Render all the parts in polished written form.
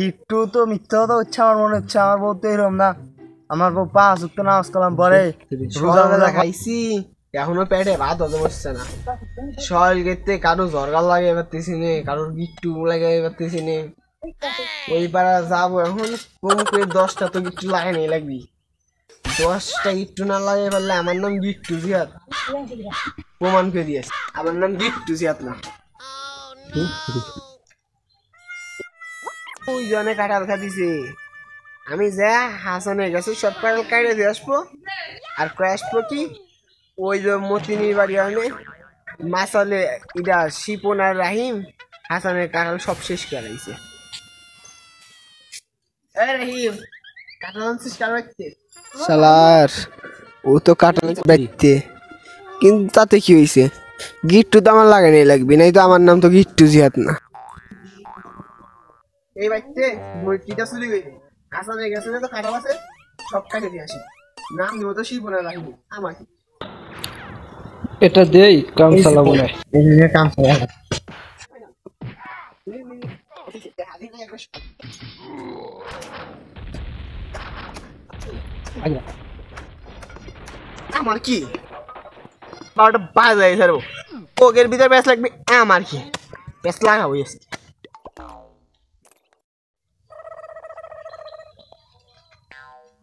একটু তো মিথ্যা কথা হচ্ছে আমার মনে হচ্ছে। আমার বউ তো এরকম না। আমার বউ 5 ওয়াক্ত নামাজ কালাম পরে রোজা মোজা খাইছি, এখনো পেটে ভাত হতে বসছে না। শরীর গেতে কারো জরগাল লাগে পারতেছি নে, কারোর গিট্টু লাগে পারতেছি নে। ওই পাড়া যাবো এখন, কমকে 10টা তো গিট্টু লাগে নেই লাগবি। 10টা গিট্টু না লাগে পারলে আমার নাম গিট্টু জিয়াত, প্রমাণ করে দিয়েছে আমার নাম গিট্টু জিয়াত না। ওই জনে কাঁঠাল খাদিছে, আমি যা হাসানে গেছে সব কাঁঠাল কাটে দিয়ে আসবো। আর কয়ে আসবো কি, ওই যে মতিনির বাড়ি আনে মাসালে ইডা শিপন আর রাহিম হাসানের কাঁঠাল সব শেষ করাইছে। রাহিম কাঁঠাল আনছিস কার বাড়িতে? শালার ও তো কাঁঠাল বাড়িতে, কিন্তু তাতে কি হয়েছে? গিট্টু তো আমার লাগে নাই লাগবে, নাই তো আমার নাম তো গিট্টু জিহাদ না। এই বাড়িতে কিটা চলে গেছে, হাসানের গেছে তো কাঁঠাল আছে সব কাটে দিয়ে আসি। নাম দিব তো শিপন আর রাহিম আমার। এটা দেই কাম চালাবো না। এই যে কাম চালাবো। আমার কি বারোটা বাজাই স্যার, কোকের ভিতরে প্যাঁচ লাগবে আমার কি প্যাঁচ লাগাবো।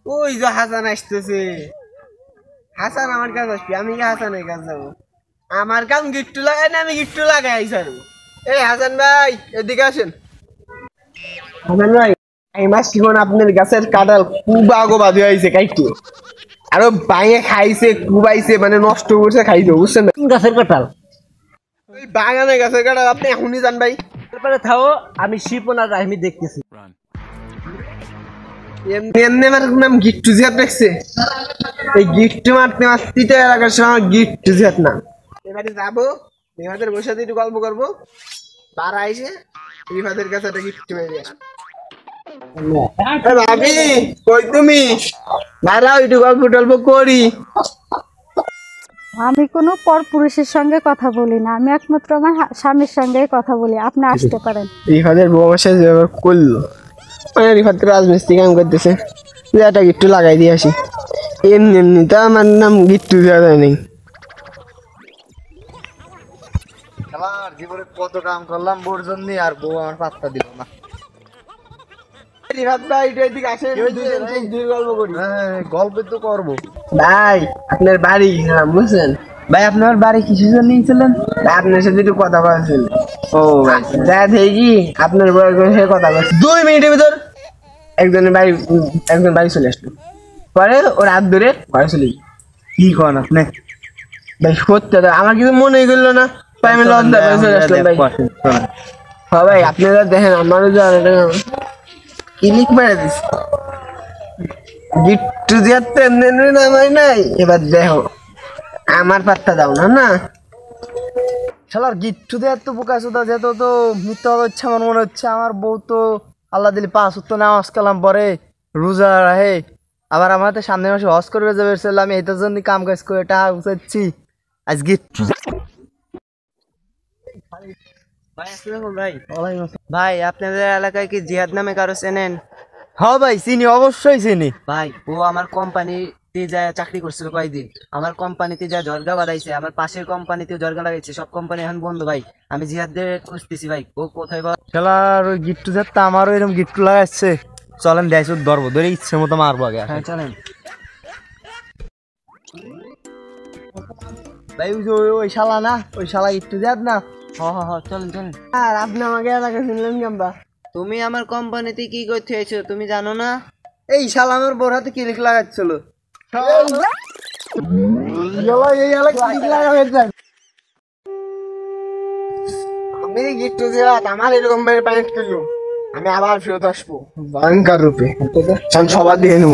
ওই যে হাসান আসতেছে, হাসান আমার কাছে আসবি, আমি কি হাসানের কাছে যাবো? আমার কাম গিট্টু লাগাই না, আমি গিট্টু লাগাই স্যার। এই হাসান ভাই এদিকে আসেন। হাসান ভাই এই মাস কি আপনার গাছের কাঁঠাল খুব আগোবাদ হয়েছে কাইটু, আরো বাইয়ে খাইছে কুবাইছে, মানে নষ্ট করছে খাইছে, বুঝছেন? গাছের কাঁঠাল ওই বাগানে গাছের কাঁঠাল আপনি এখনই জান ভাই। তারপরে থাও, আমি শিপন আর রাহিমি দেখতেছি। এমনি এমনি আমার নাম গিট্টু জিয়াত রাখছে। এই গিট্টু মারতে মারতে এলাকার সময় গিট্টু জিয়াত না। এবারে যাবো রিফাতের বসে একটু গল্প করবো, তারা এসে রিফাতের কাছে একটা গিট্টু মেরে আসবো। ভাবি কই তুমি? দাঁড়াও একটু গল্প টল্প করি। আমি কোনো পরপুরুষের সঙ্গে কথা বলি না, আমি একমাত্র আমার স্বামীর সঙ্গে কথা বলি। আপনি আসতে পারেন। রিফাতের বউ আমার সাথে যেভাবে করলো, মানে রিফাত রাজমিস্ত্রি কাম করতেছে, এটা গিট্টু লাগাই দিয়ে আসি। এমনি এমনি তো আমার নাম গিট্টু দেওয়া যায় নেই। আমার জীবনে কত কাম করলাম বোর জন্য, আর বউ আমার পাত্তা দিল না। রিফাত ভাই একটু এদিকে আসেন, দুই গল্প করি। গল্প তো করবো। ভাই আপনার বাড়ি বুঝছেন? ভাই আপনার বাড়ি কিসের জন্য নিয়েছিলেন? আপনার সাথে একটু কথা বলছেন। ও ভাই যা দেখি আপনার বয়সে কথা বলছে 2 মিনিটের ভিতর একজন বাড়ি চলে আসলো, পরে ওর হাত ধরে ঘরে চলে গেল। কি করেন আপনি? ভাই সত্যি তো আমার কিছু মনে করলো না, তাই আমি লজ্জা করে চলে আসলাম ভাই। হ্যাঁ ভাই আপনারা দেখেন আমারও ক্লিক মেরে দিস গিট্টু দিয়াতে নামাই নাই। এবার দেখো আমার পাত্তা দাও না না। শালার গিট্টু দেওয়ার তো বোকা চোদা, যেত তো মিথ্যা কথা হচ্ছে আমার মনে হচ্ছে। আমার বউ তো আল্লাহ দিলি 5 ওয়াক্ত নামাজ কালাম পরে রোজা রাহে, আবার আমাদের সামনের মাসে হজ করে যাবে। আমি এটার জন্য কাম কাজ করে টাকা উচাচ্ছি। আজ গিট্টু ভাই আপনাদের এলাকায় কি জিহাদ নামে কারো চেনেন? হ্যাঁ ভাই চিনি, অবশ্যই চিনি। ভাই ও আমার কোম্পানিতে যায় চাকরি করছিল কয়েকদিন, আমার কোম্পানিতে যা জর্গা বাড়াইছে, আমার পাশের কোম্পানিতেও জর্গা লাগাইছে, সব কোম্পানি এখন বন্ধ। ভাই আমি জিহাদের খুঁজতেছি ভাই, ও কোথায়? শালার ওই গিট্টু যাতে আমারও এরকম গিট্টু লাগাচ্ছে। চলেন দেয় ধরবো, ধরে ইচ্ছে মতো মারবো আগে। হ্যাঁ চলেন ভাই ওই শালা না, ওই শালা গিট্টু যাত না। চলেন চলেন। আর আপনি আমাকে এলাকা শুনলেন কেমবা? তুমি আমার কোম্পানিতে কি করতে এসেছো তুমি জানো না? এই শালা আমার বোর হাতে ক্লিক লাগাচ্ছিল। আমি গিট্টু জিয়াত আমার এরকম ভাবে পানিট করলো, আমি আবার ফেরত আসবো ভয়ঙ্কর রূপে, সবার দিয়ে নেব।